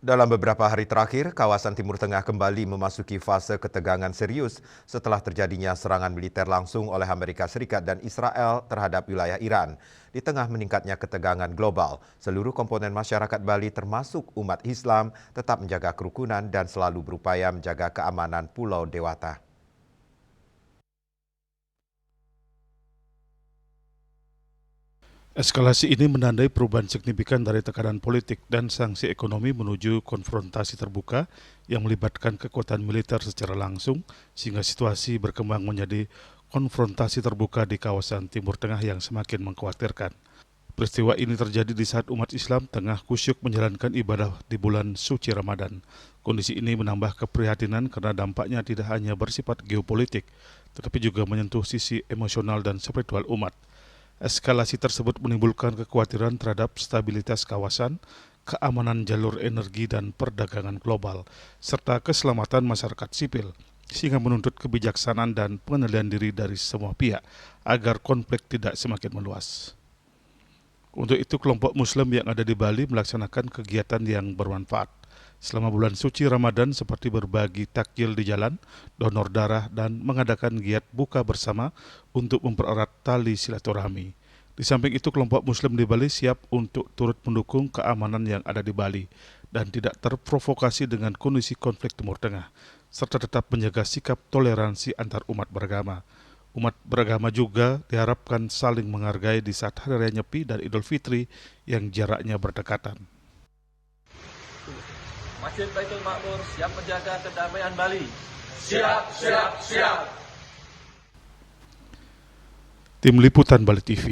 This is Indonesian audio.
Dalam beberapa hari terakhir, kawasan Timur Tengah kembali memasuki fase ketegangan serius setelah terjadinya serangan militer langsung oleh Amerika Serikat dan Israel terhadap wilayah Iran. Di tengah meningkatnya ketegangan global, seluruh komponen masyarakat Bali termasuk umat Islam tetap menjaga kerukunan dan selalu berupaya menjaga keamanan Pulau Dewata. Eskalasi ini menandai perubahan signifikan dari tekanan politik dan sanksi ekonomi menuju konfrontasi terbuka yang melibatkan kekuatan militer secara langsung, sehingga situasi berkembang menjadi konfrontasi terbuka di kawasan Timur Tengah yang semakin mengkhawatirkan. Peristiwa ini terjadi di saat umat Islam tengah kusyuk menjalankan ibadah di bulan suci Ramadan. Kondisi ini menambah keprihatinan karena dampaknya tidak hanya bersifat geopolitik, tetapi juga menyentuh sisi emosional dan spiritual umat. Eskalasi tersebut menimbulkan kekhawatiran terhadap stabilitas kawasan, keamanan jalur energi dan perdagangan global, serta keselamatan masyarakat sipil, sehingga menuntut kebijaksanaan dan pengendalian diri dari semua pihak agar konflik tidak semakin meluas. Untuk itu, kelompok Muslim yang ada di Bali melaksanakan kegiatan yang bermanfaat selama bulan suci Ramadan seperti berbagi takjil di jalan, donor darah, dan mengadakan giat buka bersama untuk mempererat tali silaturahmi. Di samping itu, kelompok Muslim di Bali siap untuk turut mendukung keamanan yang ada di Bali dan tidak terprovokasi dengan kondisi konflik Timur Tengah, serta tetap menjaga sikap toleransi antar umat beragama. Umat beragama juga diharapkan saling menghargai di saat Hari Raya Nyepi dan Idul Fitri yang jaraknya berdekatan. Masjid Baitul Makmur siap menjaga kedamaian Bali. Siap, siap, siap. Tim Liputan Bali TV.